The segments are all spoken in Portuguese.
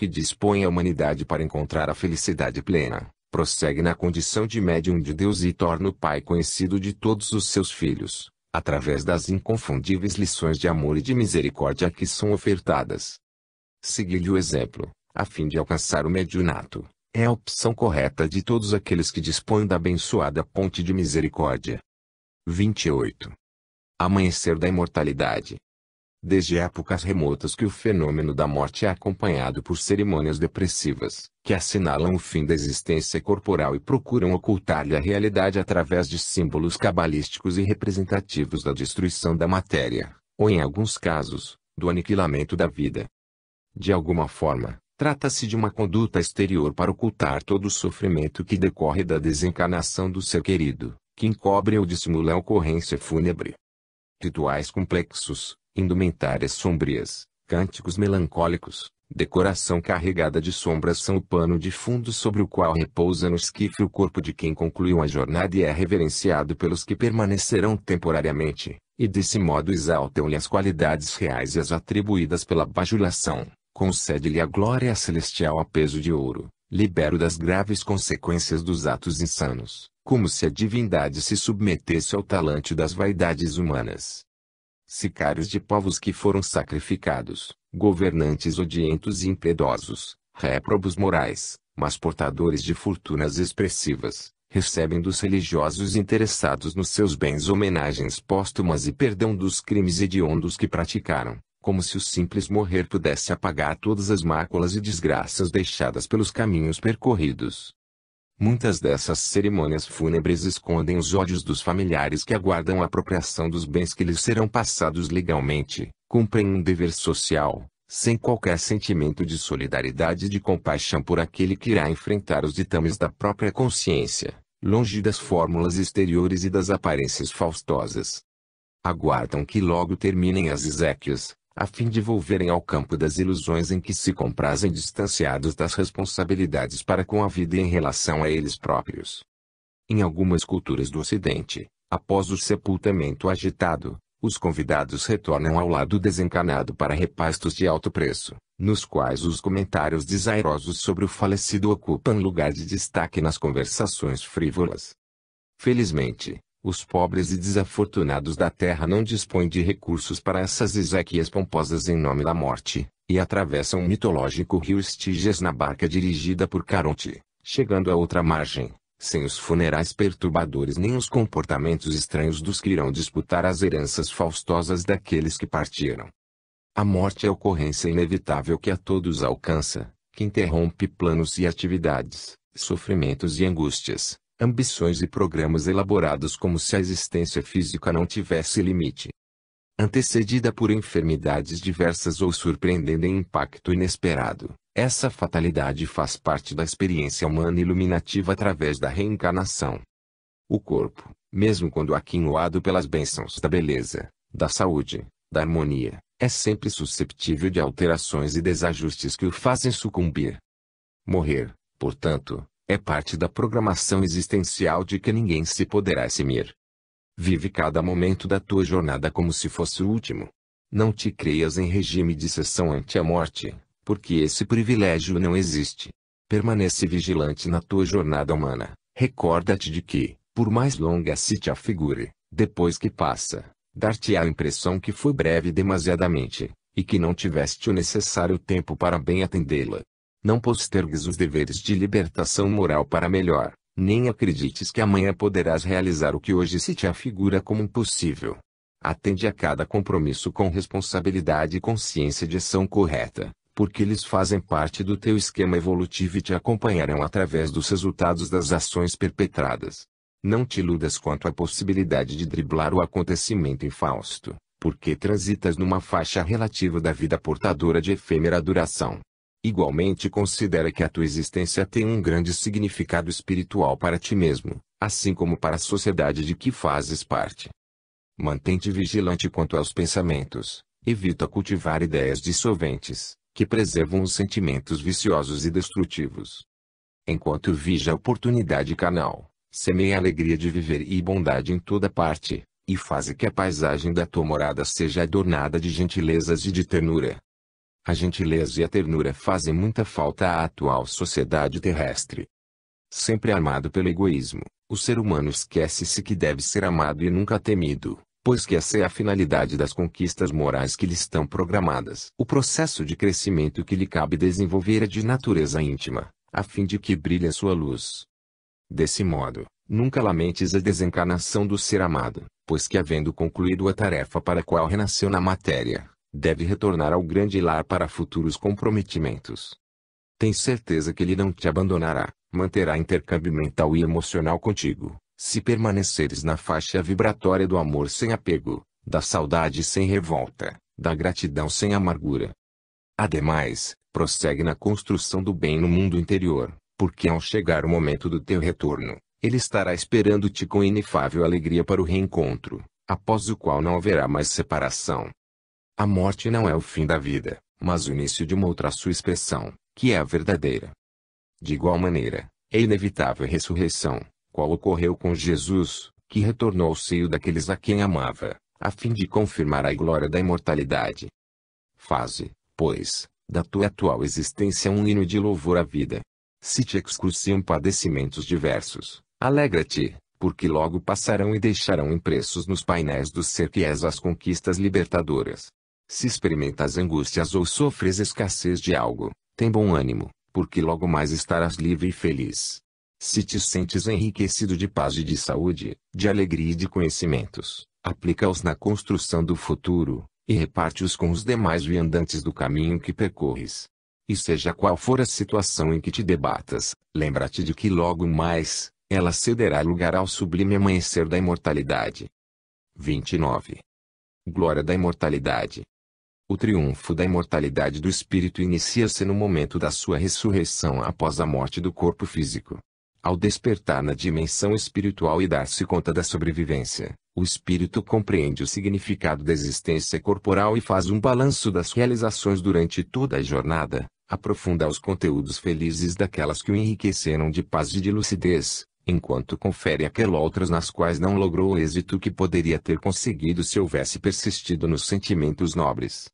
que dispõe a humanidade para encontrar a felicidade plena, prossegue na condição de médium de Deus e torna o Pai conhecido de todos os seus filhos, através das inconfundíveis lições de amor e de misericórdia que são ofertadas. Seguir-lhe o exemplo, a fim de alcançar o mediunato, é a opção correta de todos aqueles que dispõem da abençoada ponte de misericórdia. 28. Amanhecer da imortalidade. Desde épocas remotas que o fenômeno da morte é acompanhado por cerimônias depressivas, que assinalam o fim da existência corporal e procuram ocultar-lhe a realidade através de símbolos cabalísticos e representativos da destruição da matéria, ou em alguns casos, do aniquilamento da vida. De alguma forma, trata-se de uma conduta exterior para ocultar todo o sofrimento que decorre da desencarnação do ser querido, que encobre ou dissimula a ocorrência fúnebre. Rituais complexos, indumentárias sombrias, cânticos melancólicos, decoração carregada de sombras são o pano de fundo sobre o qual repousa no esquife o corpo de quem concluiu a jornada e é reverenciado pelos que permanecerão temporariamente, e desse modo exaltam-lhe as qualidades reais e as atribuídas pela bajulação, concede-lhe a glória celestial a peso de ouro, libera-o das graves consequências dos atos insanos, como se a divindade se submetesse ao talante das vaidades humanas. Sicários de povos que foram sacrificados, governantes odientos e impiedosos, réprobos morais, mas portadores de fortunas expressivas, recebem dos religiosos interessados nos seus bens homenagens póstumas e perdão dos crimes hediondos que praticaram, como se o simples morrer pudesse apagar todas as máculas e desgraças deixadas pelos caminhos percorridos. Muitas dessas cerimônias fúnebres escondem os ódios dos familiares que aguardam a apropriação dos bens que lhes serão passados legalmente, cumprem um dever social, sem qualquer sentimento de solidariedade e de compaixão por aquele que irá enfrentar os ditames da própria consciência, longe das fórmulas exteriores e das aparências faustosas. Aguardam que logo terminem as exéquias, a fim de volverem ao campo das ilusões em que se comprazem distanciados das responsabilidades para com a vida e em relação a eles próprios. Em algumas culturas do Ocidente, após o sepultamento agitado, os convidados retornam ao lado desencarnado para repastos de alto preço, nos quais os comentários desairosos sobre o falecido ocupam lugar de destaque nas conversações frívolas. Felizmente, os pobres e desafortunados da terra não dispõem de recursos para essas exéquias pomposas em nome da morte, e atravessam o mitológico rio Estígias na barca dirigida por Caronte, chegando à outra margem, sem os funerais perturbadores nem os comportamentos estranhos dos que irão disputar as heranças faustosas daqueles que partiram. A morte é a ocorrência inevitável que a todos alcança, que interrompe planos e atividades, sofrimentos e angústias, ambições e programas elaborados como se a existência física não tivesse limite. Antecedida por enfermidades diversas ou surpreendendo em impacto inesperado, essa fatalidade faz parte da experiência humana iluminativa através da reencarnação. O corpo, mesmo quando aquinhoado pelas bênçãos da beleza, da saúde, da harmonia, é sempre susceptível de alterações e desajustes que o fazem sucumbir. Morrer, portanto, é parte da programação existencial de que ninguém se poderá eximir. Vive cada momento da tua jornada como se fosse o último. Não te creias em regime de exceção ante a morte, porque esse privilégio não existe. Permanece vigilante na tua jornada humana. Recorda-te de que, por mais longa se te afigure, depois que passa, dar-te-á a impressão que foi breve demasiadamente, e que não tiveste o necessário tempo para bem atendê-la. Não postergues os deveres de libertação moral para melhor, nem acredites que amanhã poderás realizar o que hoje se te afigura como impossível. Atende a cada compromisso com responsabilidade e consciência de ação correta, porque eles fazem parte do teu esquema evolutivo e te acompanharão através dos resultados das ações perpetradas. Não te iludas quanto à possibilidade de driblar o acontecimento infausto, porque transitas numa faixa relativa da vida portadora de efêmera duração. Igualmente considera que a tua existência tem um grande significado espiritual para ti mesmo, assim como para a sociedade de que fazes parte. Mantém-te vigilante quanto aos pensamentos, evita cultivar ideias dissolventes, que preservam os sentimentos viciosos e destrutivos. Enquanto vige a oportunidade carnal, semeia a alegria de viver e bondade em toda parte, e faze que a paisagem da tua morada seja adornada de gentilezas e de ternura. A gentileza e a ternura fazem muita falta à atual sociedade terrestre. Sempre amado pelo egoísmo, o ser humano esquece-se que deve ser amado e nunca temido, pois que essa é a finalidade das conquistas morais que lhe estão programadas. O processo de crescimento que lhe cabe desenvolver é de natureza íntima, a fim de que brilhe a sua luz. Desse modo, nunca lamentes a desencarnação do ser amado, pois que havendo concluído a tarefa para a qual renasceu na matéria, deve retornar ao grande lar para futuros comprometimentos. Tem certeza que ele não te abandonará, manterá intercâmbio mental e emocional contigo, se permaneceres na faixa vibratória do amor sem apego, da saudade sem revolta, da gratidão sem amargura. Ademais, prossegue na construção do bem no mundo interior, porque ao chegar o momento do teu retorno, ele estará esperando-te com inefável alegria para o reencontro, após o qual não haverá mais separação. A morte não é o fim da vida, mas o início de uma outra sua expressão, que é a verdadeira. De igual maneira, é inevitável a ressurreição, qual ocorreu com Jesus, que retornou ao seio daqueles a quem amava, a fim de confirmar a glória da imortalidade. Faze, pois, da tua atual existência um hino de louvor à vida. Se te excruciam padecimentos diversos, alegra-te, porque logo passarão e deixarão impressos nos painéis do ser que és as conquistas libertadoras. Se experimentas angústias ou sofres escassez de algo, tem bom ânimo, porque logo mais estarás livre e feliz. Se te sentes enriquecido de paz e de saúde, de alegria e de conhecimentos, aplica-os na construção do futuro, e reparte-os com os demais viandantes do caminho que percorres. E seja qual for a situação em que te debatas, lembra-te de que logo mais, ela cederá lugar ao sublime amanhecer da imortalidade. 29. Glória da imortalidade. O triunfo da imortalidade do espírito inicia-se no momento da sua ressurreição após a morte do corpo físico. Ao despertar na dimensão espiritual e dar-se conta da sobrevivência, o espírito compreende o significado da existência corporal e faz um balanço das realizações durante toda a jornada, aprofunda os conteúdos felizes daquelas que o enriqueceram de paz e de lucidez, enquanto confere aquelas nas quais não logrou o êxito que poderia ter conseguido se houvesse persistido nos sentimentos nobres.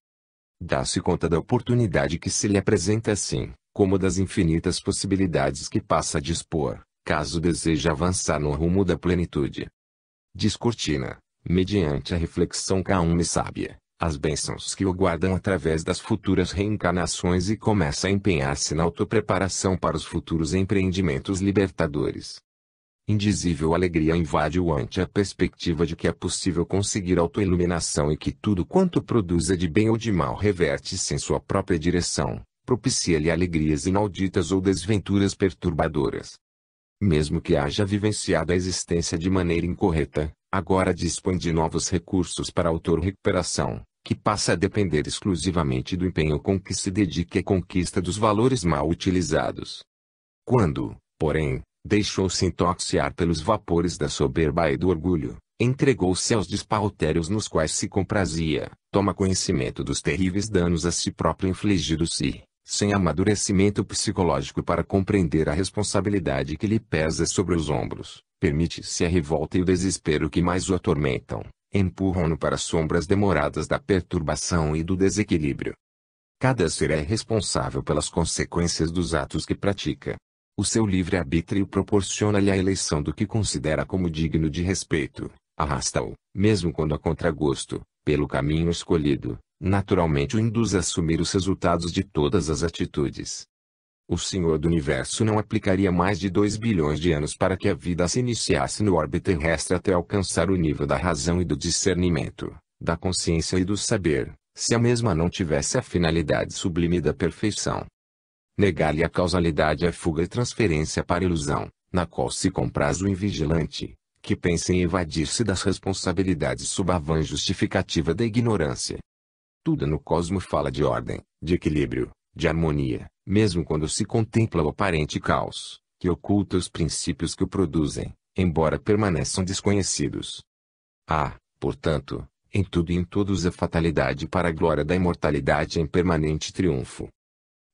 Dá-se conta da oportunidade que se lhe apresenta assim, como das infinitas possibilidades que passa a dispor, caso deseje avançar no rumo da plenitude. Descortina, mediante a reflexão calma e sábia, as bênçãos que o guardam através das futuras reencarnações e começa a empenhar-se na autopreparação para os futuros empreendimentos libertadores. Indizível alegria invade-o ante a perspectiva de que é possível conseguir autoiluminação e que tudo quanto produza de bem ou de mal reverte-se em sua própria direção, propicia-lhe alegrias inauditas ou desventuras perturbadoras. Mesmo que haja vivenciado a existência de maneira incorreta, agora dispõe de novos recursos para a autorrecuperação, que passa a depender exclusivamente do empenho com que se dedique à conquista dos valores mal utilizados. Quando, porém, deixou-se intoxicar pelos vapores da soberba e do orgulho, entregou-se aos despautérios nos quais se comprazia, toma conhecimento dos terríveis danos a si próprio infligidos e, sem amadurecimento psicológico para compreender a responsabilidade que lhe pesa sobre os ombros, permite-se a revolta e o desespero que mais o atormentam, empurram-no para sombras demoradas da perturbação e do desequilíbrio. Cada ser é responsável pelas consequências dos atos que pratica. O seu livre-arbítrio proporciona-lhe a eleição do que considera como digno de respeito, arrasta-o, mesmo quando a contragosto, pelo caminho escolhido, naturalmente o induz a assumir os resultados de todas as atitudes. O Senhor do Universo não aplicaria mais de 2 bilhões de anos para que a vida se iniciasse no orbe terrestre até alcançar o nível da razão e do discernimento, da consciência e do saber, se a mesma não tivesse a finalidade sublime da perfeição. Negar-lhe a causalidade é fuga e transferência para ilusão, na qual se compraz o invigilante, que pensa em evadir-se das responsabilidades sob a vã justificativa da ignorância. Tudo no cosmo fala de ordem, de equilíbrio, de harmonia, mesmo quando se contempla o aparente caos, que oculta os princípios que o produzem, embora permaneçam desconhecidos. Há, portanto, em tudo e em todos a fatalidade para a glória da imortalidade em permanente triunfo.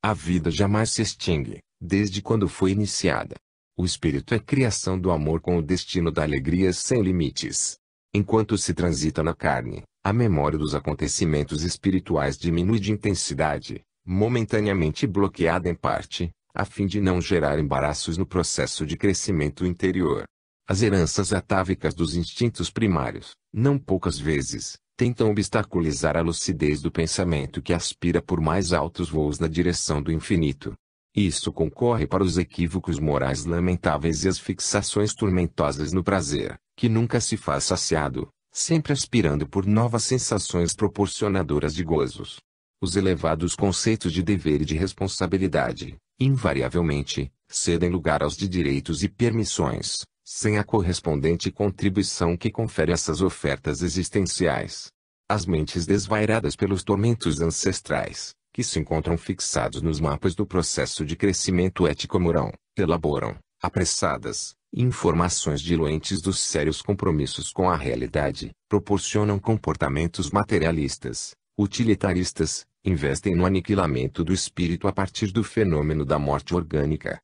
A vida jamais se extingue, desde quando foi iniciada. O espírito é criação do amor com o destino da alegria sem limites. Enquanto se transita na carne, A memória dos acontecimentos espirituais diminui de intensidade, momentaneamente bloqueada em parte, a fim de não gerar embaraços no processo de crescimento interior. As heranças atávicas dos instintos primários, não poucas vezes, tentam obstaculizar a lucidez do pensamento que aspira por mais altos voos na direção do infinito. Isso concorre para os equívocos morais lamentáveis e as fixações tormentosas no prazer, que nunca se faz saciado, sempre aspirando por novas sensações proporcionadoras de gozos. Os elevados conceitos de dever e de responsabilidade, invariavelmente, cedem lugar aos de direitos e permissões, sem a correspondente contribuição que confere essas ofertas existenciais. As mentes desvairadas pelos tormentos ancestrais, que se encontram fixados nos mapas do processo de crescimento ético-moral, elaboram, apressadas, informações diluentes dos sérios compromissos com a realidade, proporcionam comportamentos materialistas, utilitaristas, investem no aniquilamento do espírito a partir do fenômeno da morte orgânica.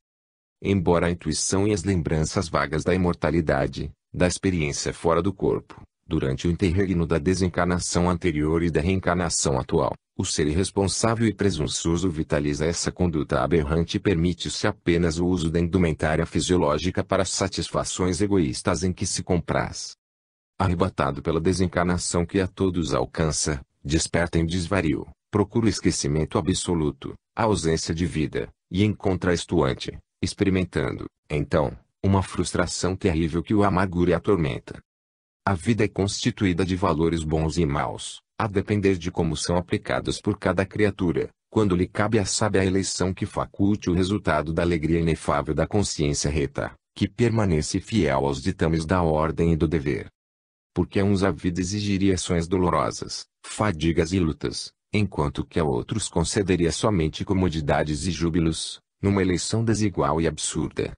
Embora a intuição e as lembranças vagas da imortalidade, da experiência fora do corpo, durante o interregno da desencarnação anterior e da reencarnação atual, o ser irresponsável e presunçoso vitaliza essa conduta aberrante e permite-se apenas o uso da indumentária fisiológica para satisfações egoístas em que se compraz. Arrebatado pela desencarnação que a todos alcança, desperta em desvario, procura o esquecimento absoluto, a ausência de vida, e encontra isto ante, experimentando, então, uma frustração terrível que o amargura e atormenta. A vida é constituída de valores bons e maus, a depender de como são aplicados por cada criatura, quando lhe cabe a sábia eleição que faculte o resultado da alegria inefável da consciência reta, que permanece fiel aos ditames da ordem e do dever. Porque a uns a vida exigiria ações dolorosas, fadigas e lutas, enquanto que a outros concederia somente comodidades e júbilos, numa eleição desigual e absurda.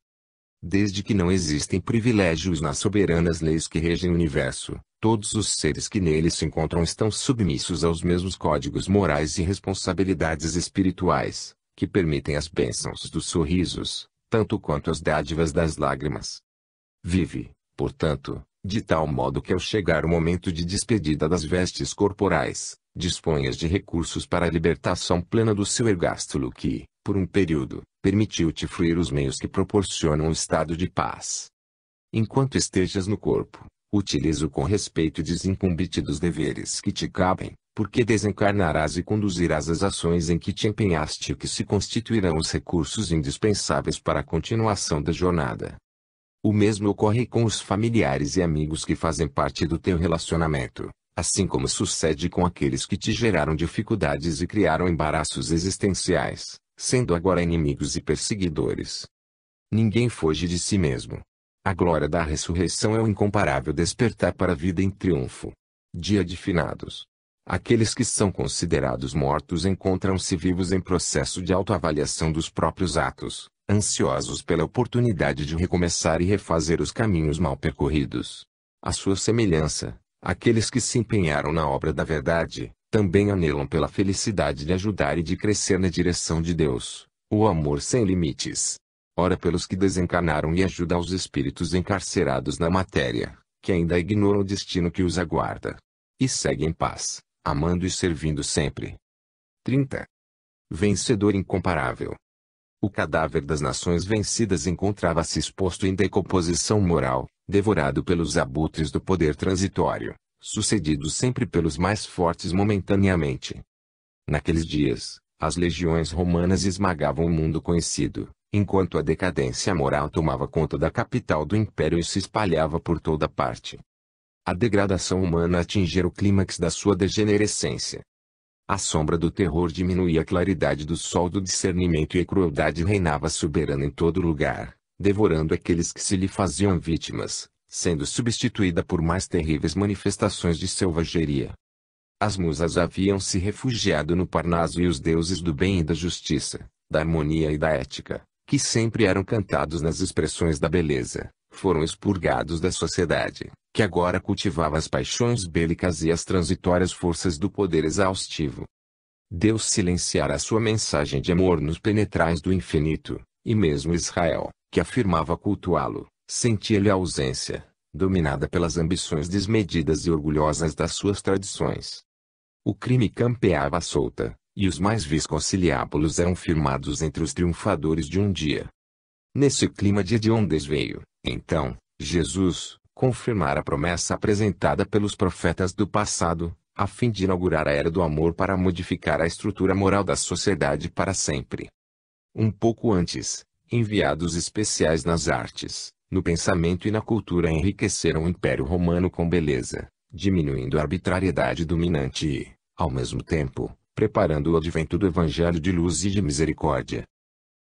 Desde que não existem privilégios nas soberanas leis que regem o universo, todos os seres que nele se encontram estão submissos aos mesmos códigos morais e responsabilidades espirituais, que permitem as bênçãos dos sorrisos, tanto quanto as dádivas das lágrimas. Vive, portanto, de tal modo que ao chegar o momento de despedida das vestes corporais, disponhas de recursos para a libertação plena do seu ergástulo que, por um período, permitiu-te fruir os meios que proporcionam um estado de paz. Enquanto estejas no corpo, utiliza-o com respeito e desincumbite dos deveres que te cabem, porque desencarnarás e conduzirás as ações em que te empenhaste e que se constituirão os recursos indispensáveis para a continuação da jornada. O mesmo ocorre com os familiares e amigos que fazem parte do teu relacionamento, assim como sucede com aqueles que te geraram dificuldades e criaram embaraços existenciais, sendo agora inimigos e perseguidores. Ninguém foge de si mesmo. A glória da ressurreição é o incomparável despertar para a vida em triunfo. Dia de finados. Aqueles que são considerados mortos encontram-se vivos em processo de autoavaliação dos próprios atos, ansiosos pela oportunidade de recomeçar e refazer os caminhos mal percorridos. À sua semelhança, aqueles que se empenharam na obra da verdade, também anelam pela felicidade de ajudar e de crescer na direção de Deus, o amor sem limites. Ora pelos que desencarnaram e ajuda aos espíritos encarcerados na matéria, que ainda ignoram o destino que os aguarda. E segue em paz, amando e servindo sempre. 30. Vencedor incomparável. O cadáver das nações vencidas encontrava-se exposto em decomposição moral, devorado pelos abutres do poder transitório, sucedidos sempre pelos mais fortes momentaneamente. Naqueles dias, as legiões romanas esmagavam o mundo conhecido, enquanto a decadência moral tomava conta da capital do império e se espalhava por toda parte. A degradação humana atingira o clímax da sua degenerescência. A sombra do terror diminuía a claridade do sol do discernimento e a crueldade reinava soberana em todo lugar, devorando aqueles que se lhe faziam vítimas, sendo substituída por mais terríveis manifestações de selvageria. As musas haviam se refugiado no Parnaso e os deuses do bem e da justiça, da harmonia e da ética, que sempre eram cantados nas expressões da beleza, foram expurgados da sociedade, que agora cultivava as paixões bélicas e as transitórias forças do poder exaustivo. Deus silenciara a sua mensagem de amor nos penetrais do infinito, e mesmo Israel, que afirmava cultuá-lo, sentia-lhe a ausência, dominada pelas ambições desmedidas e orgulhosas das suas tradições. O crime campeava à solta, e os mais vis conciliábulos eram firmados entre os triunfadores de um dia. Nesse clima de hediondes veio, então, Jesus, confirmar a promessa apresentada pelos profetas do passado, a fim de inaugurar a era do amor para modificar a estrutura moral da sociedade para sempre. Um pouco antes, enviados especiais nas artes, no pensamento e na cultura enriqueceram o Império Romano com beleza, diminuindo a arbitrariedade dominante e, ao mesmo tempo, preparando o advento do Evangelho de luz e de misericórdia.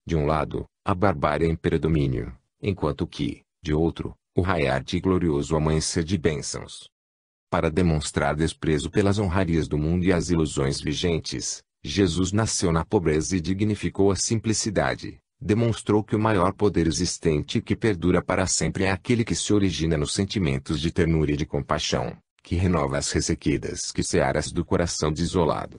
De um lado, a barbárie impera domínio, enquanto que, de outro, o raiar de glorioso amanhecer de bênçãos. Para demonstrar desprezo pelas honrarias do mundo e as ilusões vigentes, Jesus nasceu na pobreza e dignificou a simplicidade. Demonstrou que o maior poder existente e que perdura para sempre é aquele que se origina nos sentimentos de ternura e de compaixão, que renova as ressequidas searas do coração desolado.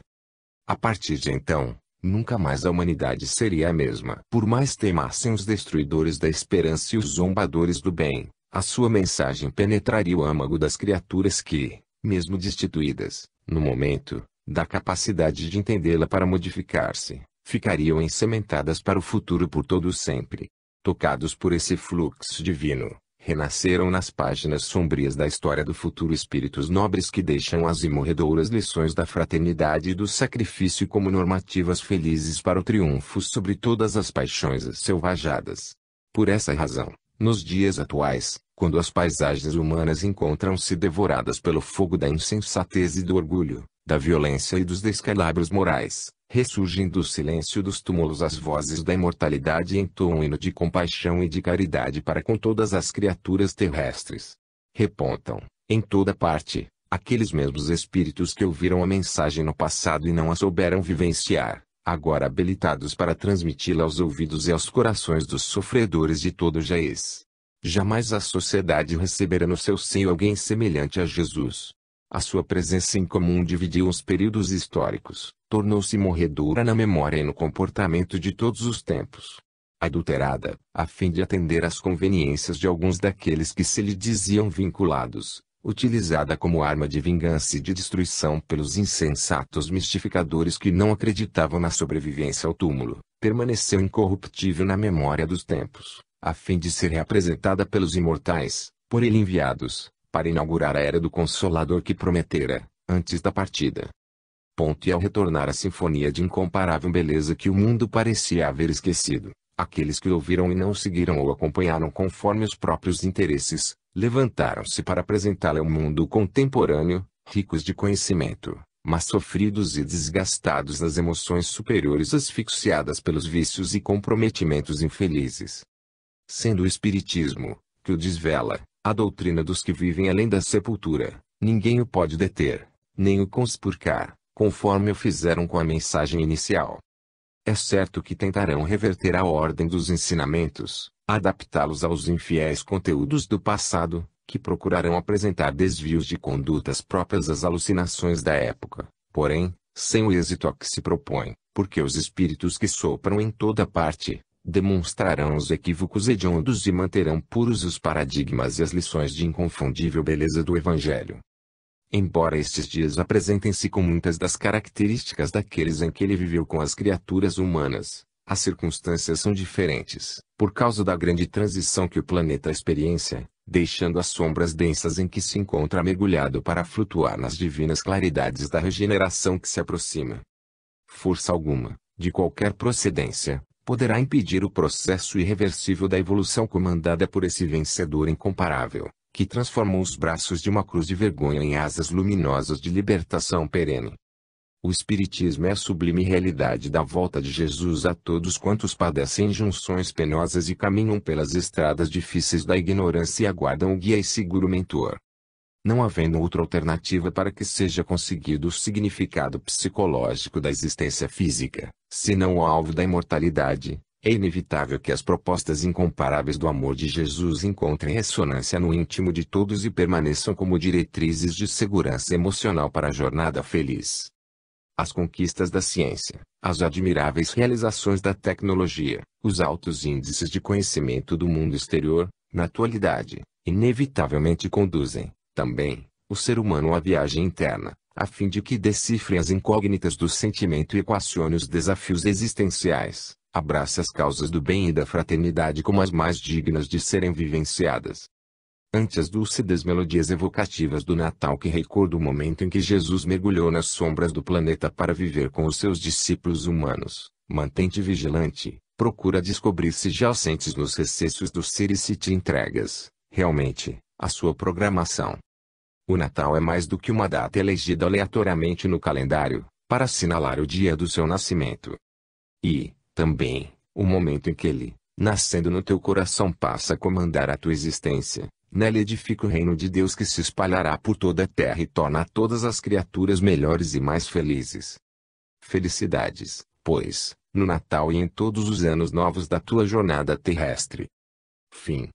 A partir de então, nunca mais a humanidade seria a mesma. Por mais teimassem os destruidores da esperança e os zombadores do bem, a sua mensagem penetraria o âmago das criaturas que, mesmo destituídas, no momento, da capacidade de entendê-la para modificar-se, ficariam ensementadas para o futuro por todo sempre. Tocados por esse fluxo divino, renasceram nas páginas sombrias da história do futuro espíritos nobres que deixam as imorredouras lições da fraternidade e do sacrifício como normativas felizes para o triunfo sobre todas as paixões selvajadas. Por essa razão, nos dias atuais, quando as paisagens humanas encontram-se devoradas pelo fogo da insensatez e do orgulho, da violência e dos descalabros morais, ressurgem do silêncio dos túmulos as vozes da imortalidade e entoam um hino de compaixão e de caridade para com todas as criaturas terrestres. Repontam, em toda parte, aqueles mesmos espíritos que ouviram a mensagem no passado e não a souberam vivenciar, agora habilitados para transmiti-la aos ouvidos e aos corações dos sofredores de todo o jaez. Jamais a sociedade receberá no seu seio alguém semelhante a Jesus. A sua presença incomum dividiu os períodos históricos, tornou-se morredoura na memória e no comportamento de todos os tempos. Adulterada, a fim de atender às conveniências de alguns daqueles que se lhe diziam vinculados, utilizada como arma de vingança e de destruição pelos insensatos mistificadores que não acreditavam na sobrevivência ao túmulo, permaneceu incorruptível na memória dos tempos, a fim de ser reapresentada pelos imortais, por ele enviados, para inaugurar a era do Consolador que prometera, antes da partida. E ao retornar a sinfonia de incomparável beleza que o mundo parecia haver esquecido, aqueles que ouviram e não seguiram ou acompanharam conforme os próprios interesses, levantaram-se para apresentá-la ao mundo contemporâneo, ricos de conhecimento, mas sofridos e desgastados nas emoções superiores asfixiadas pelos vícios e comprometimentos infelizes. Sendo o Espiritismo, que o desvela, a doutrina dos que vivem além da sepultura, ninguém o pode deter, nem o conspurcar, conforme o fizeram com a mensagem inicial. É certo que tentarão reverter a ordem dos ensinamentos, adaptá-los aos infiéis conteúdos do passado, que procurarão apresentar desvios de condutas próprias às alucinações da época, porém, sem o êxito a que se propõe, porque os espíritos que sopram em toda parte, demonstrarão os equívocos hediondos e manterão puros os paradigmas e as lições de inconfundível beleza do Evangelho. Embora estes dias apresentem-se com muitas das características daqueles em que ele viveu com as criaturas humanas, as circunstâncias são diferentes, por causa da grande transição que o planeta experiencia, deixando as sombras densas em que se encontra mergulhado para flutuar nas divinas claridades da regeneração que se aproxima. Força alguma, de qualquer procedência, poderá impedir o processo irreversível da evolução comandada por esse vencedor incomparável, que transformou os braços de uma cruz de vergonha em asas luminosas de libertação perene. O Espiritismo é a sublime realidade da volta de Jesus a todos quantos padecem injunções penosas e caminham pelas estradas difíceis da ignorância e aguardam o guia e seguro mentor. Não havendo outra alternativa para que seja conseguido o significado psicológico da existência física, senão o alvo da imortalidade, é inevitável que as propostas incomparáveis do amor de Jesus encontrem ressonância no íntimo de todos e permaneçam como diretrizes de segurança emocional para a jornada feliz. As conquistas da ciência, as admiráveis realizações da tecnologia, os altos índices de conhecimento do mundo exterior, na atualidade, inevitavelmente conduzem, também, o ser humano à viagem interna, a fim de que decifre as incógnitas do sentimento e equacione os desafios existenciais, abrace as causas do bem e da fraternidade como as mais dignas de serem vivenciadas. Ante as dúlcidas melodias evocativas do Natal que recordam o momento em que Jesus mergulhou nas sombras do planeta para viver com os seus discípulos humanos, mantém-te vigilante, procura descobrir se já sentes nos recessos do ser e se te entregas, realmente, à sua programação. O Natal é mais do que uma data elegida aleatoriamente no calendário, para assinalar o dia do seu nascimento. E, também, o momento em que ele, nascendo no teu coração, passa a comandar a tua existência. Nele edifica o reino de Deus que se espalhará por toda a terra e torna todas as criaturas melhores e mais felizes. Felicidades, pois, no Natal e em todos os anos novos da tua jornada terrestre. Fim.